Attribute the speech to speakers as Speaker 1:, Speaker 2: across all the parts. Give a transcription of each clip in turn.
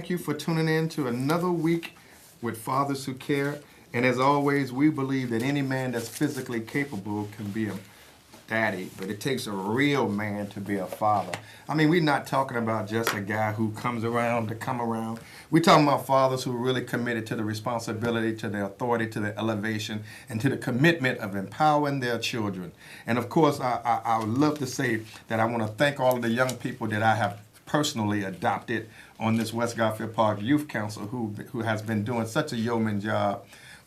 Speaker 1: thank you for tuning in to another week with Fathers Who Care. And as always, we believe that any man that's physically capable can be a daddy, but it takes a real man to be a father. I mean, we're not talking about just a guy who comes around to come around. We're talking about fathers who are really committed to the responsibility, to the authority, to the elevation, and to the commitment of empowering their children. And of course, I would love to say that I want to thank all of the young people that I have personally adopted on this West Garfield Park Youth Council who has been doing such a yeoman job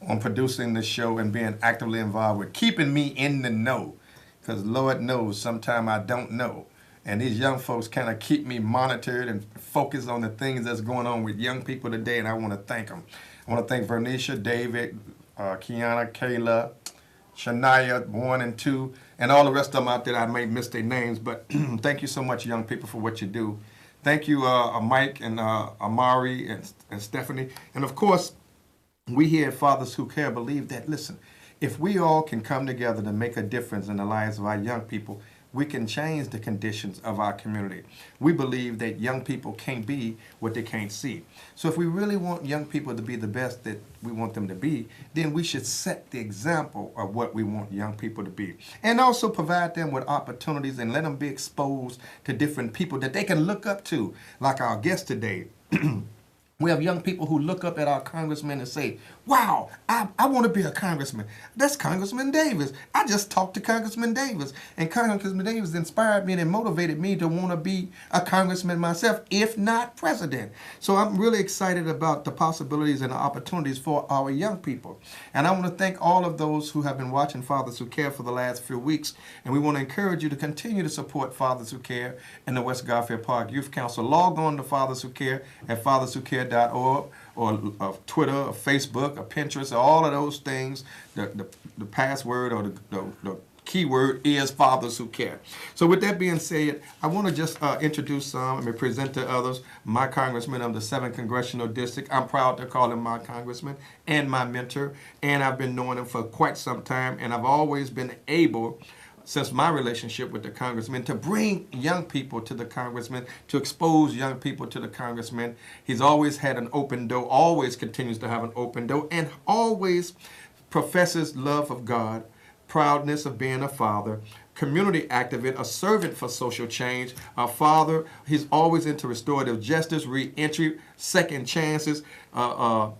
Speaker 1: on producing this show and being actively involved with keeping me in the know. Because Lord knows sometimes I don't know. And these young folks kind of keep me monitored and focused on the things that's going on with young people today, and I want to thank them. I want to thank Vernisha, David, Kiana, Kayla, Shania, 1 and 2, and all the rest of them out there. I may miss their names, but thank you so much, young people, for what you do. Thank you, Mike and Amari and Stephanie. And of course, we here at Fathers Who Care believe that, listen, if we all can come together to make a difference in the lives of our young people, we can change the conditions of our community. We believe that young people can't be what they can't see. So if we really want young people to be the best that we want them to be, then we should set the example of what we want young people to be. And also provide them with opportunities and let them be exposed to different people that they can look up to, like our guest today. We have young people who look up at our congressman and say, wow, I want to be a congressman. That's Congressman Davis. I just talked to Congressman Davis. And Congressman Davis inspired me and motivated me to want to be a congressman myself, if not president. So I'm really excited about the possibilities and the opportunities for our young people. And I want to thank all of those who have been watching Fathers Who Care for the last few weeks. And we want to encourage you to continue to support Fathers Who Care and the West Garfield Park Youth Council. Log on to Fathers Who Care at fatherswhocare.org or Twitter or Facebook or Pinterest, or all of those things. The password or the keyword is Fathers Who Care. So with that being said, I want to just introduce some and present to others my congressman of the 7th Congressional District. I'm proud to call him my congressman and my mentor, and I've been knowing him for quite some time, and I've always been able, since my relationship with the congressman, to bring young people to the congressman, to expose young people to the congressman. He's always had an open door, always continues to have an open door, and always professes love of God, proudness of being a father, community activist, a servant for social change, a father. He's always into restorative justice, re-entry, second chances. I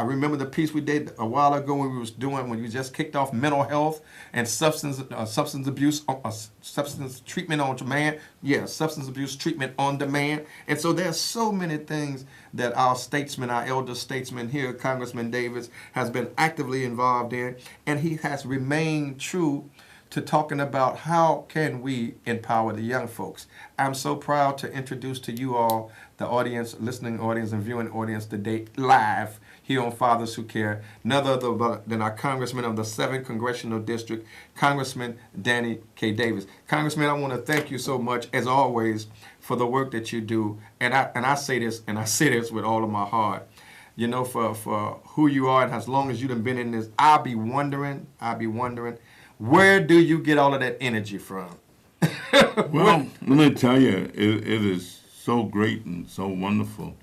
Speaker 1: remember the piece we did a while ago when we just kicked off mental health and substance abuse, substance treatment on demand. Yeah, substance abuse treatment on demand. And so there's so many things that our statesman, our elder statesman here, Congressman Davis, has been actively involved in, and he has remained true to talking about how can we empower the young folks. I'm so proud to introduce to you all the audience, listening audience and viewing audience today live here on Fathers Who Care, none other than our congressman of the 7th Congressional District, Congressman Danny K. Davis. Congressman, I want to thank you so much, as always, for the work that you do. And I say this, and I say this with all of my heart. You know, for who you are, and as long as you've been in this, I'll be wondering, where do you get all of that energy from?
Speaker 2: Well, let me tell you, it is so great and so wonderful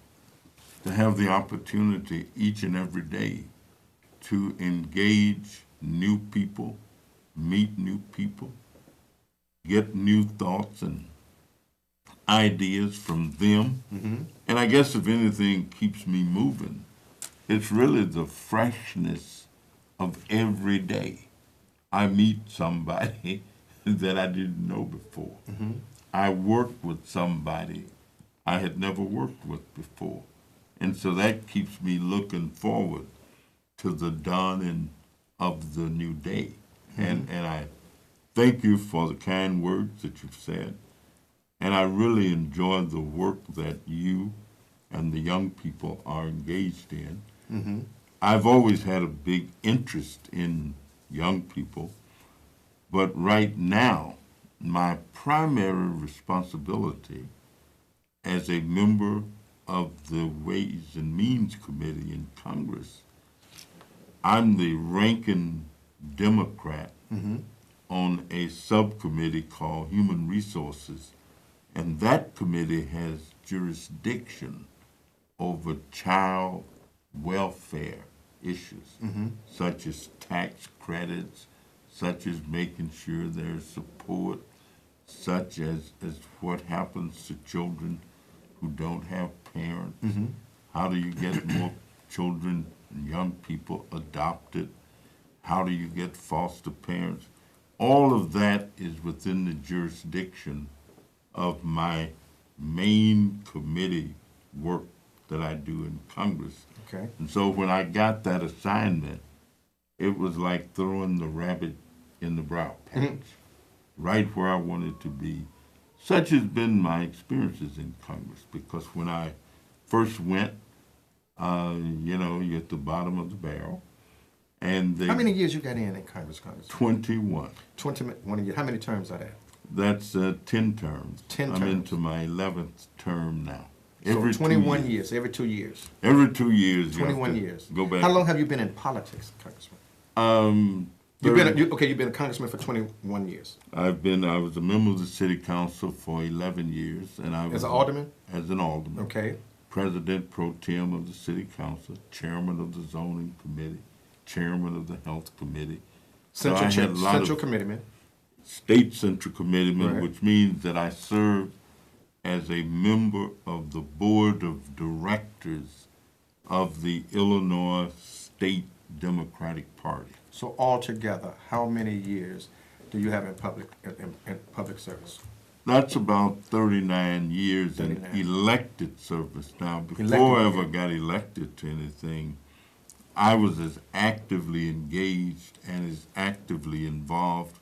Speaker 2: to have the opportunity each and every day to engage new people, meet new people, get new thoughts and ideas from them. Mm-hmm. And I guess if anything keeps me moving, it's really the freshness of every day. I meet somebody that I didn't know before. Mm-hmm. I work with somebody I had never worked with before. And so that keeps me looking forward to the dawning of the new day. Mm-hmm. And I thank you for the kind words that you've said. And I really enjoy the work that you and the young people are engaged in. Mm-hmm. I've always had a big interest in young people, but right now, my primary responsibility as a member of the Ways and Means Committee in Congress, I'm the ranking Democrat on a subcommittee called Human Resources, and that committee has jurisdiction over child welfare issues, such as tax credits, such as making sure there's support, such as what happens to children who don't have parents. How do you get more children and young people adopted? How do you get foster parents? All of that is within the jurisdiction of my main committee work that I do in Congress.
Speaker 1: Okay.
Speaker 2: And so when I got that assignment, it was like throwing the rabbit in the brown patch, right where I wanted to be. Such has been my experiences in Congress, because when I first went, you're at the bottom of the barrel. And
Speaker 1: How many years you got in Congress, Congressman?
Speaker 2: 21.
Speaker 1: 21 years. How many terms are that?
Speaker 2: That's 10 terms.
Speaker 1: 10
Speaker 2: I'm
Speaker 1: terms.
Speaker 2: into my 11th term now.
Speaker 1: So
Speaker 2: Every
Speaker 1: 21
Speaker 2: 2
Speaker 1: years, every 2 years.
Speaker 2: Every 2 years. you have
Speaker 1: 21
Speaker 2: to
Speaker 1: years.
Speaker 2: Go back.
Speaker 1: How long have you been in politics, Congressman? You've been a congressman for 21 years.
Speaker 2: I was a member of the city council for 11 years, and I was
Speaker 1: As an alderman?
Speaker 2: As an alderman.
Speaker 1: Okay.
Speaker 2: President pro tem of the city council, chairman of the zoning committee, chairman of the health committee. So I had a lot
Speaker 1: Central
Speaker 2: of
Speaker 1: committeeman.
Speaker 2: state central committeeman,
Speaker 1: Right.
Speaker 2: which means that I served as a member of the board of directors of the Illinois State Democratic Party.
Speaker 1: So altogether, how many years do you have in public service?
Speaker 2: That's about 39 years in
Speaker 1: 39.
Speaker 2: elected service. Now, before
Speaker 1: Elected,
Speaker 2: I ever
Speaker 1: okay.
Speaker 2: got elected to anything, I was as actively engaged and as actively involved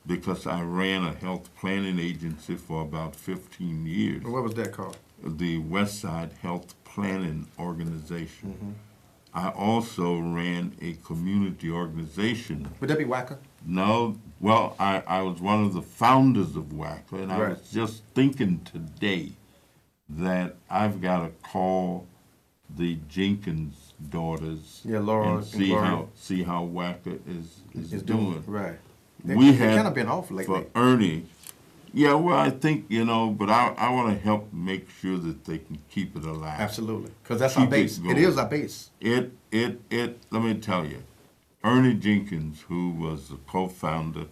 Speaker 2: because I ran a health planning agency for about 15 years,
Speaker 1: And what was that called?
Speaker 2: the West Side Health Planning Organization. I also ran a community organization.
Speaker 1: Would that be WACA?
Speaker 2: No, well, I was one of the founders of WACA, and I
Speaker 1: Right.
Speaker 2: was just thinking today that I've got to call the Jenkins daughters
Speaker 1: Yeah, Laura
Speaker 2: and
Speaker 1: and
Speaker 2: see
Speaker 1: Gloria.
Speaker 2: how WACA is
Speaker 1: Is
Speaker 2: doing.
Speaker 1: right.
Speaker 2: We
Speaker 1: They
Speaker 2: had
Speaker 1: kind of been off lately.
Speaker 2: for Ernie. Yeah, well, I think, but I want to help make sure that they can keep it alive.
Speaker 1: Absolutely, because that's our
Speaker 2: Keep it
Speaker 1: base. It
Speaker 2: going.
Speaker 1: is our base.
Speaker 2: Let me tell you, Ernie Jenkins, who was the co-founder,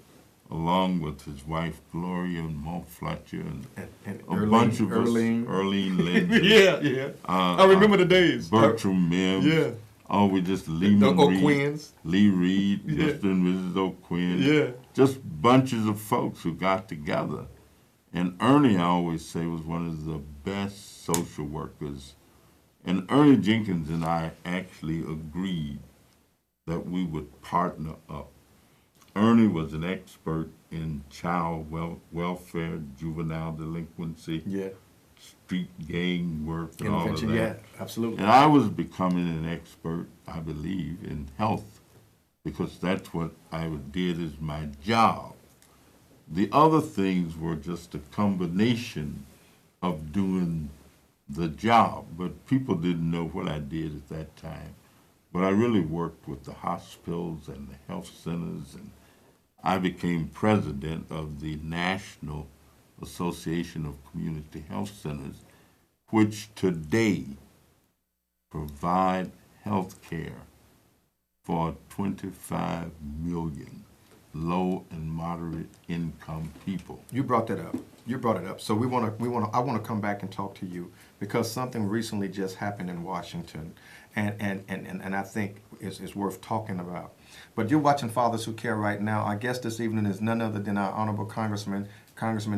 Speaker 2: along with his wife Gloria and Mo Fletcher and
Speaker 1: And
Speaker 2: a bunch of
Speaker 1: Erlene.
Speaker 2: us, Erlene Linder,
Speaker 1: yeah. I remember the days.
Speaker 2: Bertram Mims,
Speaker 1: Yeah.
Speaker 2: oh, we just Lehman
Speaker 1: The
Speaker 2: Reed,
Speaker 1: O'Quinns.
Speaker 2: Lee Reed,
Speaker 1: Yeah.
Speaker 2: Mr. and Mrs. O'Quinn,
Speaker 1: Yeah.
Speaker 2: just bunches of folks who got together. And Ernie, I always say, was one of the best social workers. And Ernie Jenkins and I actually agreed that we would partner up. Ernie was an expert in child welfare, juvenile delinquency,
Speaker 1: Yeah.
Speaker 2: street gang work, and all of
Speaker 1: Intervention.
Speaker 2: that.
Speaker 1: Yeah, absolutely.
Speaker 2: And I was becoming an expert, I believe, in health, because that's what I did as my job. The other things were just a combination of doing the job, but people didn't know what I did at that time. But I really worked with the hospitals and the health centers, and I became president of the National Association of Community Health Centers, which today provide health care for 25 million low and moderate income people.
Speaker 1: You brought that up. You brought it up. So I want to come back and talk to you because something recently just happened in Washington, and I think it's worth talking about. But you're watching Fathers Who Care right now. Our guest this evening is none other than our honorable Congressman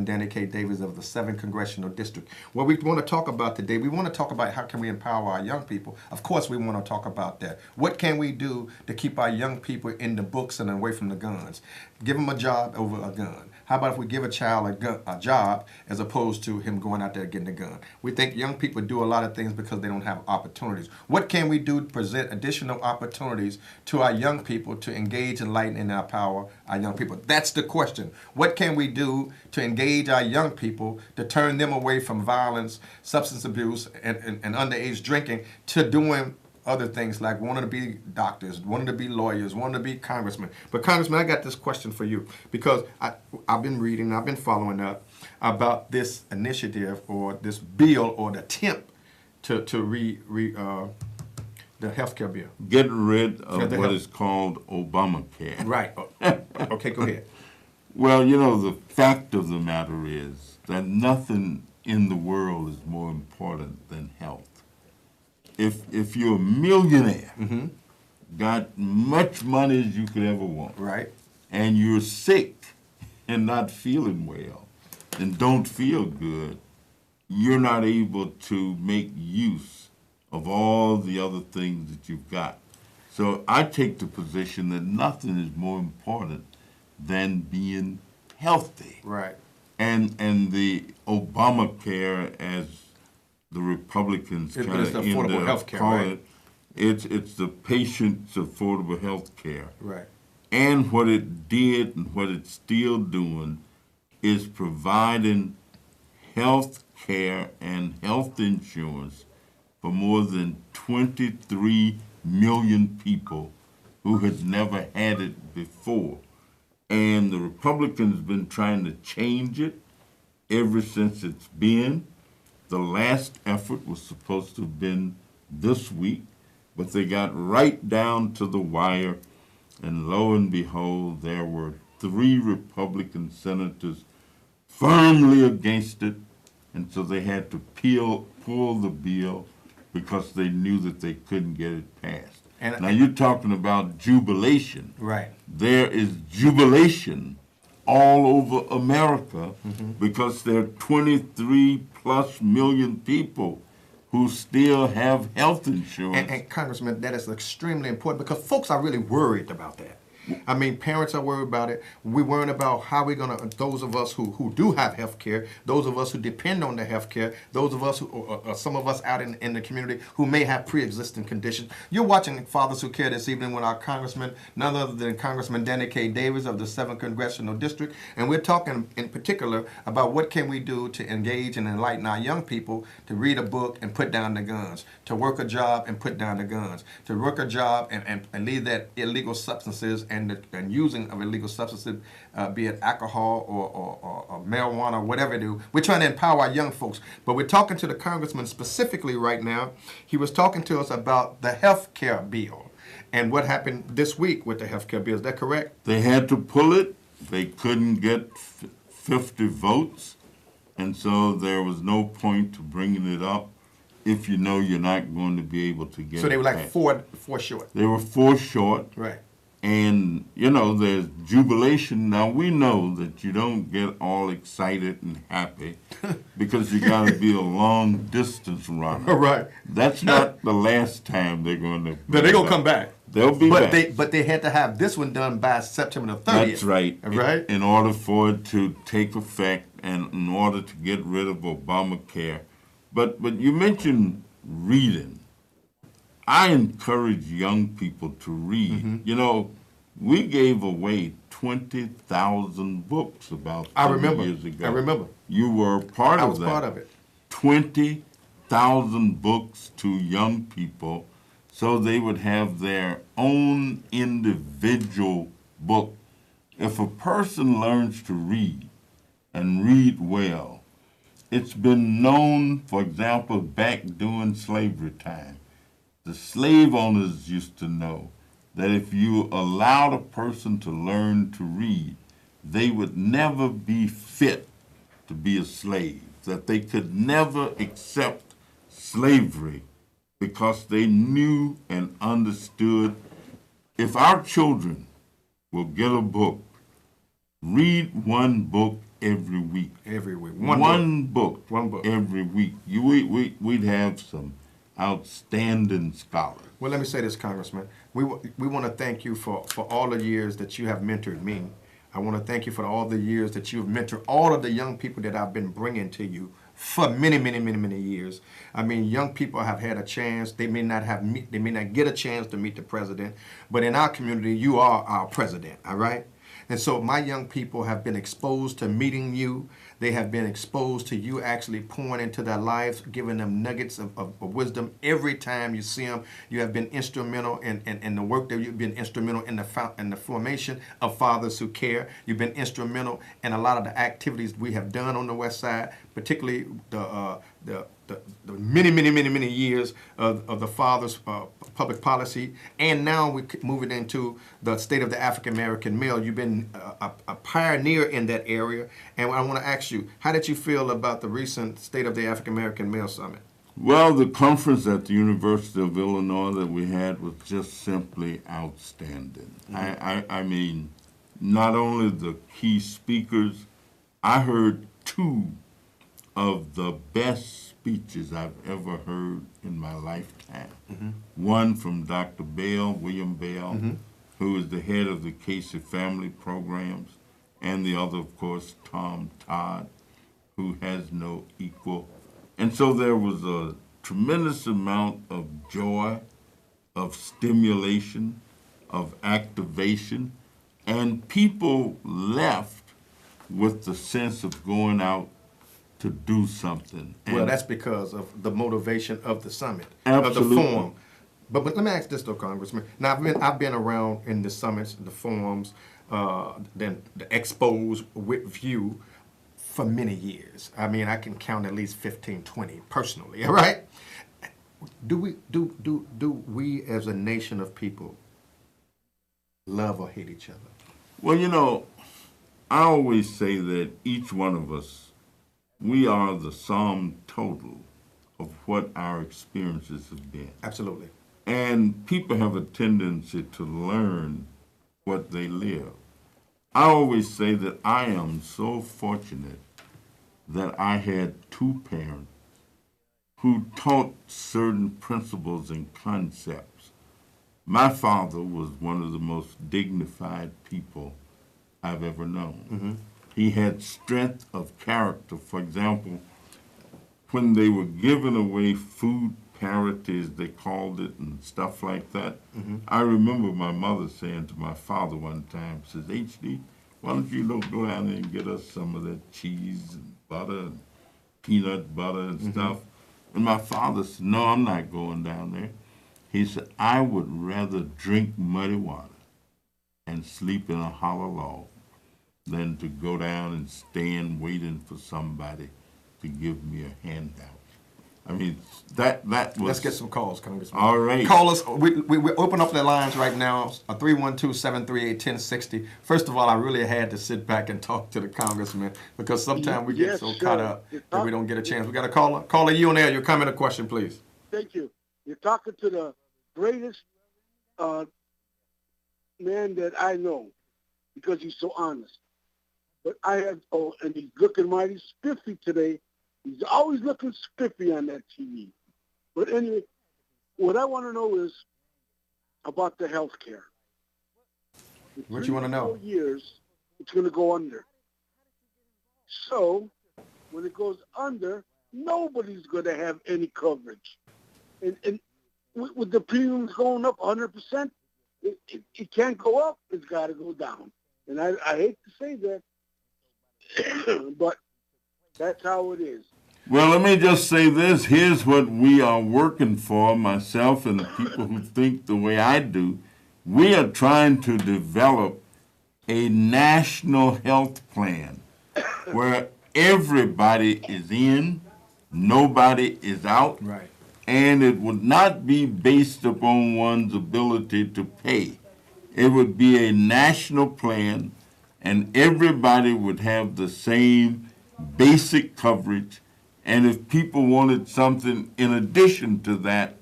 Speaker 1: Danny K. Davis of the 7th Congressional District. What we want to talk about today, we want to talk about how can we empower our young people. Of course, we want to talk about that. What can we do to keep our young people in the books and away from the guns? Give them a job over a gun. How about if we give a child a job as opposed to him going out there getting a gun? We think young people do a lot of things because they don't have opportunities. What can we do to present additional opportunities to our young people to engage, enlighten, and empower our young people? That's the question. What can we do to engage our young people to turn them away from violence, substance abuse, and underage drinking to doing other things like wanting to be doctors, wanting to be lawyers, wanting to be congressmen. But Congressman, I got this question for you because I've been reading, I've been following up about this initiative or this bill or the attempt to the health care bill.
Speaker 2: Get rid of
Speaker 1: the
Speaker 2: what
Speaker 1: health-
Speaker 2: is called Obamacare.
Speaker 1: Right. Okay, go ahead.
Speaker 2: Well, the fact of the matter is that nothing in the world is more important than health. If you're a millionaire, got much money as you could ever want,
Speaker 1: Right.
Speaker 2: and you're sick and not feeling well and don't feel good, you're not able to make use of all the other things that you've got. So I take the position that nothing is more important than being healthy.
Speaker 1: Right.
Speaker 2: And the Obamacare, as the Republicans
Speaker 1: But
Speaker 2: kind
Speaker 1: it's
Speaker 2: of
Speaker 1: the
Speaker 2: end
Speaker 1: affordable
Speaker 2: up
Speaker 1: health care,
Speaker 2: calling
Speaker 1: right?
Speaker 2: it's the patient's affordable health care.
Speaker 1: Right.
Speaker 2: And what it did and what it's still doing is providing health care and health insurance for more than 23 million people who had never had it before. And the Republicans been trying to change it ever since it's been. The last effort was supposed to have been this week, but they got right down to the wire, and lo and behold, there were 3 Republican senators firmly against it, and so they had to pull the bill because they knew that they couldn't get it passed. Now you're talking about jubilation.
Speaker 1: Right.
Speaker 2: There is jubilation all over America because there are 23 plus million people who still have health insurance.
Speaker 1: And Congressman, that is extremely important because folks are really worried about that. I mean, parents are worried about it. We're worried about how we're going to, those of us who do have health care, those of us who depend on the health care, those of us who, some of us out in the community who may have pre-existing conditions. You're watching Fathers Who Care this evening with our Congressman, none other than Congressman Danny Davis of the 7th Congressional District. And we're talking in particular about what can we do to engage and enlighten our young people to read a book and put down the guns, to work a job and put down the guns, to work a job and leave that illegal substances and using of illegal substances, be it alcohol or marijuana or whatever they do. We're trying to empower our young folks. But we're talking to the congressman specifically right now. He was talking to us about the health care bill and what happened this week with the health care bill. Is that correct?
Speaker 2: They had to pull it. They couldn't get 50 votes, and so there was no point to bringing it up if you know you're not going to be able to get it.
Speaker 1: So they were like
Speaker 2: passed.
Speaker 1: four short.
Speaker 2: They were 4 short.
Speaker 1: Right.
Speaker 2: And, there's jubilation. Now, we know that you don't get all excited and happy because you got to be a long-distance runner.
Speaker 1: Right.
Speaker 2: That's not the last time they're going to.
Speaker 1: But they're going to come back.
Speaker 2: They'll be back.
Speaker 1: But they had to have this one done by September the 30th.
Speaker 2: That's right.
Speaker 1: Right?
Speaker 2: In order for it to take effect and in order to get rid of Obamacare. But you mentioned reading. I encourage young people to read. We gave away 20,000 books about 30 years ago.
Speaker 1: I remember.
Speaker 2: You were part
Speaker 1: I
Speaker 2: of
Speaker 1: was
Speaker 2: that.
Speaker 1: part of it.
Speaker 2: 20,000 books to young people so they would have their own individual book. If a person learns to read and read well, it's been known, for example, back during slavery time, the slave owners used to know that if you allowed a person to learn to read, they would never be fit to be a slave, that they could never accept slavery because they knew and understood if our children will get a book, read one book every week.
Speaker 1: Every week.
Speaker 2: One book.
Speaker 1: One book.
Speaker 2: Every week. We'd have some outstanding scholars.
Speaker 1: Well, let me say this, Congressman. We want to thank you for all the years that you have mentored me. I want to thank you for all the years that you've mentored all of the young people that I've been bringing to you for many, many, many, many years. I mean, young people have had a chance. They may not get a chance to meet the president, but in our community, you are our president, all right? And so my young people have been exposed to meeting you. They have been exposed to you actually pouring into their lives, giving them nuggets of wisdom. Every time you see them, you have been instrumental in the work that you've been instrumental in the formation of Fathers Who Care. You've been instrumental in a lot of the activities we have done on the West Side, particularly the the many years of the father's public policy, and now we're moving into the state of the African American male. You've been a pioneer in that area, and I want to ask you, how did you feel about the recent State of the African American Male Summit?
Speaker 2: Well, the conference at the University of Illinois that we had was just simply outstanding. I mean, not only the key speakers, I heard two of the best speeches I've ever heard in my lifetime. One from Dr. William Bell, who is the head of the Casey Family Programs, and the other, of course, Tom Todd, who has no equal. And so there was a tremendous amount of joy, of stimulation, of activation, and people left with the sense of going out to do something.
Speaker 1: Well, that's because of the motivation of the summit,
Speaker 2: Absolutely.
Speaker 1: of the forum. But let me ask this though, Congressman. Now I've been around in the summits, the forums, then the expos with you for many years. I mean, I can count at least 15, 20 personally. All right. Do we as a nation of people love or hate each other?
Speaker 2: Well, you know, I always say that each one of us, we are the sum total of what our experiences have been.
Speaker 1: Absolutely.
Speaker 2: And people have a tendency to learn what they live. I always say that I am so fortunate that I had two parents who taught certain principles and concepts. My father was one of the most dignified people I've ever known. He had strength of character. For example, when they were giving away food parities, they called it, and stuff like that, I remember my mother saying to my father one time, says, "H.D., why don't you go down there and get us some of that cheese and butter and peanut butter and stuff?" And my father said, "No, I'm not going down there." He said, "I would rather drink muddy water and sleep in a hollow log than to go down and stand waiting for somebody to give me a handout." I mean, that was...
Speaker 1: Let's get some calls, Congressman.
Speaker 2: All right.
Speaker 1: Call us. We open up the lines right now, 312-738-1060. First of all, I really had to sit back and talk to the Congressman because sometimes we get so caught up that we don't get a chance. We got a caller. Caller, you on air. Your comment or question, please.
Speaker 3: Thank you. You're talking to the greatest man that I know because he's so honest. But and he's looking mighty spiffy today. He's always looking spiffy on that TV. But anyway, what I want to know is about the health care.
Speaker 1: What you want to know?
Speaker 3: 4 years, it's going to go under. So, when it goes under, nobody's going to have any coverage. And with the premiums going up 100%, it can't go up. It's got to go down. And I hate to say that, but that's how it is.
Speaker 2: Well, let me just say this. Here's what we are working for, myself and the people who think the way I do. We are trying to develop a national health plan where everybody is in, nobody is out,
Speaker 1: Right.
Speaker 2: and it would not be based upon one's ability to pay. It would be a national plan, and everybody would have the same basic coverage. And if people wanted something in addition to that,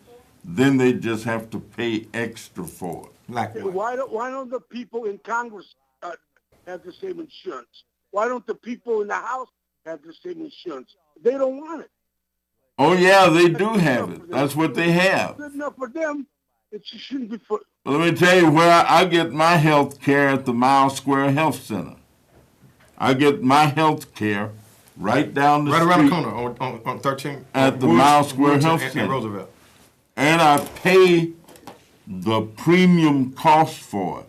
Speaker 2: then they just have to pay extra for it.
Speaker 1: Like what?
Speaker 3: Why don't the people in Congress have the same insurance? Why don't the people in the House have the same insurance? They don't want it.
Speaker 2: Oh, yeah, they do have it. That's what they have.
Speaker 3: Good enough for them. It shouldn't be for...
Speaker 2: Well, let me tell you where I get my health care at the Miles Square Health Center. I get my health care right down the street.
Speaker 1: Right around the corner on 13.
Speaker 2: At the Miles Square Health Center.
Speaker 1: In Roosevelt.
Speaker 2: And I pay the premium cost for it.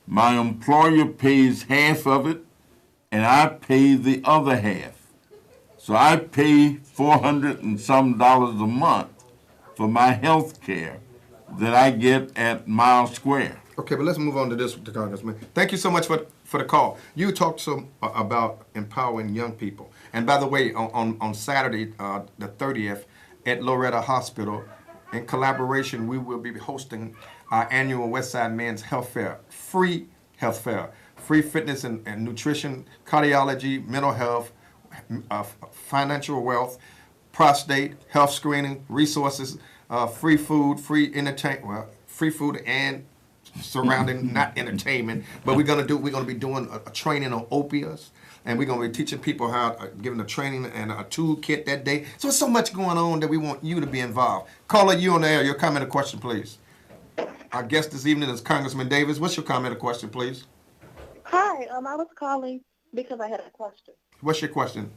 Speaker 2: My employer pays half of it, and I pay the other half. So I pay $400 and some a month for my health care that I get at Miles Square.
Speaker 1: Okay, but let's move on to this, Congressman. Thank you so much for the call. You talked some about empowering young people. And by the way, on Saturday, the 30th, at Loretta Hospital, in collaboration, we will be hosting our annual Westside Men's Health Fair, free health fair, free fitness and nutrition, cardiology, mental health, financial wealth, prostate, health screening, resources, free food, free entertainment, well, free food and surrounding not entertainment, but we're gonna be doing a training on opiates, and we're gonna be teaching people how, giving a training and a toolkit that day. So there's so much going on that we want you to be involved. Caller, you on the air. Your comment or question, please. Our guest this evening is Congressman Davis. What's your comment or question, please?
Speaker 4: Hi, I was calling because I had a question.
Speaker 1: What's your question?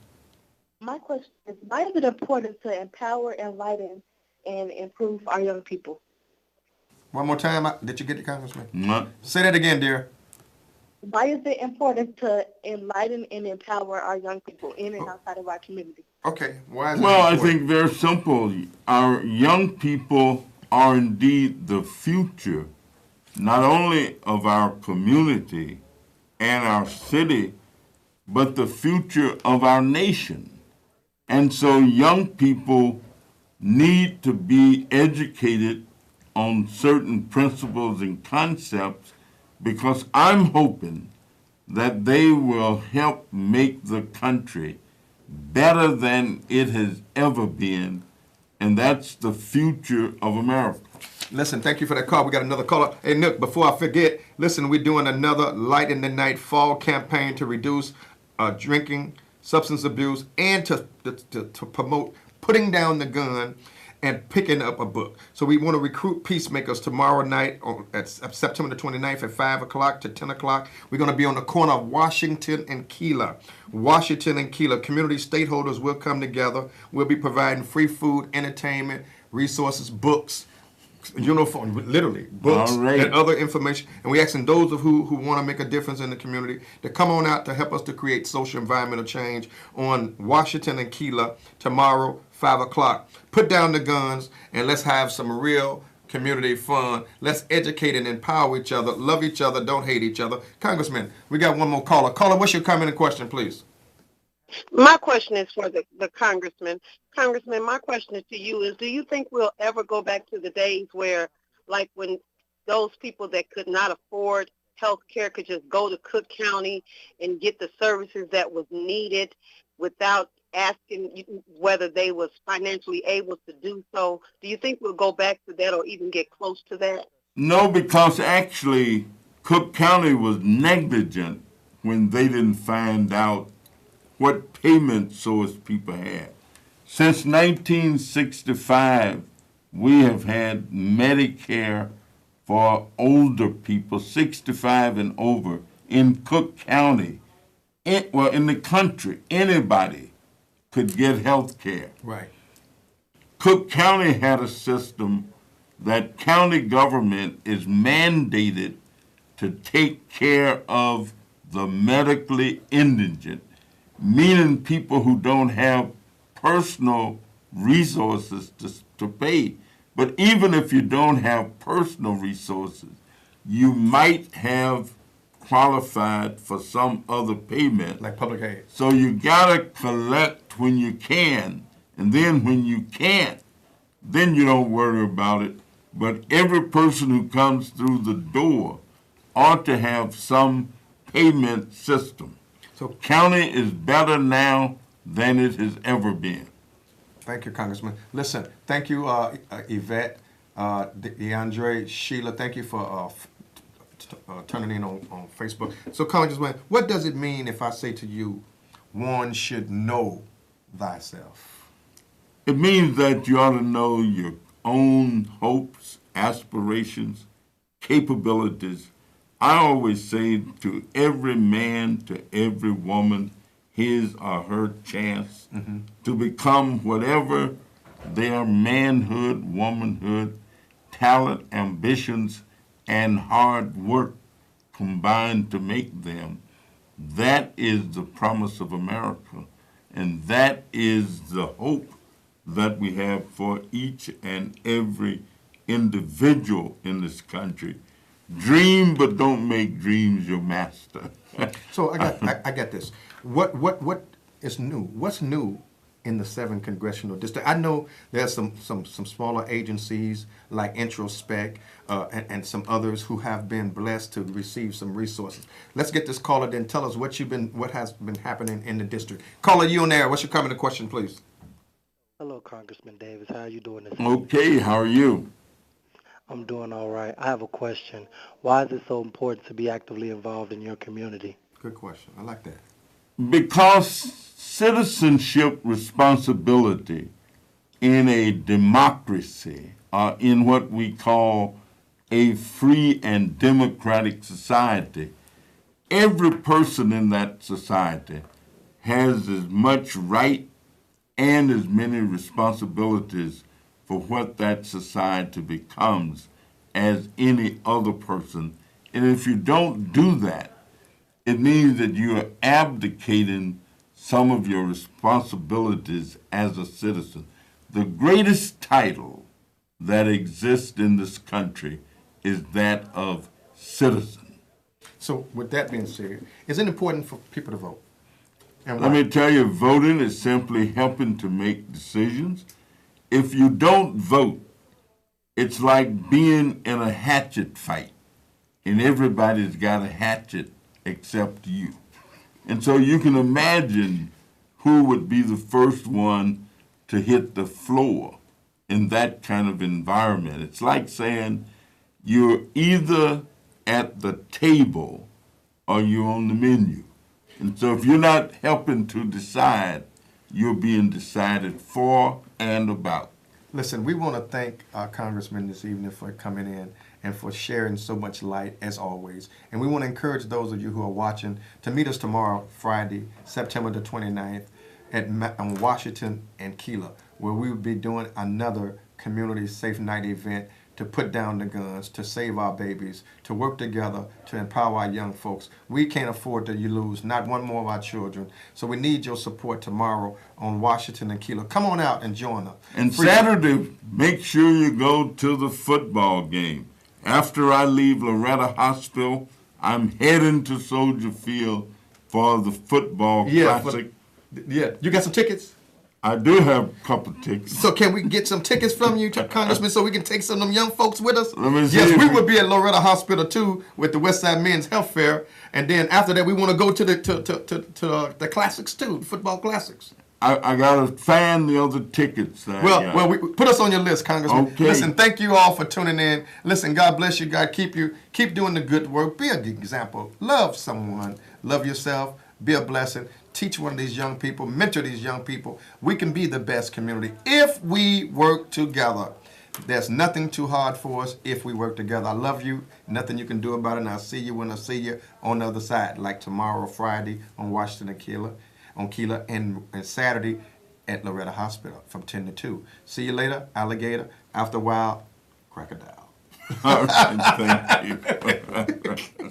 Speaker 4: My question is, why is it important to empower, enlighten, and improve our young people?
Speaker 1: One more time. Did you get it, Congressman?
Speaker 2: No.
Speaker 1: Say that again, dear.
Speaker 4: Why is it important to enlighten and empower our young people in and outside of our community?
Speaker 1: Okay. Why is it
Speaker 2: Well, I
Speaker 1: important?
Speaker 2: think very simple. Our young people are indeed the future, not only of our community and our city, but the future of our nation. And so young people need to be educated on certain principles and concepts, because I'm hoping that they will help make the country better than it has ever been, and that's the future of America.
Speaker 1: Listen, thank you for that call. We got another caller. Hey, Nick, before I forget, listen, we're doing another Light in the Night fall campaign to reduce drinking, substance abuse, and to promote putting down the gun and picking up a book. So we want to recruit peacemakers tomorrow night at September the 29th at 5 o'clock to 10 o'clock. We're going to be on the corner of Washington and Keeler. Washington and Keeler. Community stakeholders will come together. We'll be providing free food, entertainment, resources, books, uniform, literally, books and other information. And we're asking those of who want to make a difference in the community to come on out to help us to create social environmental change on Washington and Keeler tomorrow, 5 o'clock. Put down the guns and let's have some real community fun. Let's educate and empower each other, love each other, don't hate each other. Congressman, we got one more caller. Caller, what's your comment and question, please?
Speaker 5: My question is for the congressman. Congressman, my question is to you is, do you think we'll ever go back to the days where, like, when those people that could not afford health care could just go to Cook County and get the services that was needed without asking whether they was financially able to do so? Do you think we'll go back to that or even get close to that?
Speaker 2: No, because actually Cook County was negligent when they didn't find out what payment source people had. Since 1965, we have had Medicare for older people, 65 and over, in Cook County. In the country, anybody could get health care.
Speaker 1: Right.
Speaker 2: Cook County had a system that county government is mandated to take care of the medically indigent, meaning people who don't have personal resources to pay. But even if you don't have personal resources, you might have qualified for some other payment.
Speaker 1: Like public aid.
Speaker 2: So you gotta collect when you can, and then when you can't, then you don't worry about it. But every person who comes through the door ought to have some payment system. So county is better now than it has ever been.
Speaker 1: Thank you, Congressman. Listen, thank you, Yvette, DeAndre, Sheila. Thank you for turning in on Facebook. So, Congressman, what does it mean if I say to you, one should know thyself?
Speaker 2: It means that you ought to know your own hopes, aspirations, capabilities. I always say to every man, to every woman, his or her chance to become whatever their manhood, womanhood, talent, ambitions, and hard work combined to make them. That is the promise of America, and that is the hope that we have for each and every individual in this country. Dream, but don't make dreams your master.
Speaker 1: So I got this. What is new? What's new in the 7th congressional district? I know there's some smaller agencies like Introspect and some others who have been blessed to receive some resources. Let's get this caller. Then tell us what has been happening in the district. Caller, you on air? What's your comment or question, please?
Speaker 6: Hello, Congressman Davis. How are you doing this
Speaker 2: Okay, how are you?
Speaker 6: I'm doing all right. I have a question. Why is it so important to be actively involved in your community?
Speaker 1: Good question. I like that.
Speaker 2: Because citizenship responsibility in a democracy, in what we call a free and democratic society, every person in that society has as much right and as many responsibilities for what that society becomes as any other person. And if you don't do that, it means that you are abdicating some of your responsibilities as a citizen. The greatest title that exists in this country is that of citizen.
Speaker 1: So with that being said, is it important for people to vote? And
Speaker 2: Let
Speaker 1: why?
Speaker 2: me tell you, voting is simply helping to make decisions. If you don't vote, it's like being in a hatchet fight, and everybody's got a hatchet except you. And so you can imagine who would be the first one to hit the floor in that kind of environment. It's like saying you're either at the table or you're on the menu. And so if you're not helping to decide, you're being decided for and about.
Speaker 1: Listen, we want to thank our Congressman this evening for coming in and for sharing so much light as always. And we want to encourage those of you who are watching to meet us tomorrow, Friday, September the 29th, on Washington and Keeler, where we will be doing another community safe night event to put down the guns, to save our babies, to work together to empower our young folks. We can't afford to lose not one more of our children. So we need your support tomorrow on Washington and Keeler. Come on out and join us.
Speaker 2: And Saturday, make sure you go to the football game. After I leave Loretta Hospital, I'm heading to Soldier Field for the football classic.
Speaker 1: Yeah, you got some tickets?
Speaker 2: I do have a couple tickets.
Speaker 1: So can we get some tickets from you, Congressman, so we can take some of them young folks with us?
Speaker 2: Let me see
Speaker 1: Yes,
Speaker 2: if
Speaker 1: we
Speaker 2: we-
Speaker 1: will be at Loretta Hospital too with the Westside Men's Health Fair, and then after that we want to go to the classics too, the football classics.
Speaker 2: I gotta find the other tickets.
Speaker 1: Well, put us on your list, Congressman.
Speaker 2: Okay.
Speaker 1: Listen, thank you all for tuning in. Listen, God bless you. God keep you. Keep doing the good work. Be a good example. Love someone. Love yourself. Be a blessing. Teach one of these young people. Mentor these young people. We can be the best community if we work together. There's nothing too hard for us if we work together. I love you. Nothing you can do about it. And I'll see you when I see you on the other side, like tomorrow, Friday, on Washington and Keeler, and Saturday at Loretta Hospital from 10 to 2. See you later, alligator. After a while, crocodile.
Speaker 2: All right, thank you.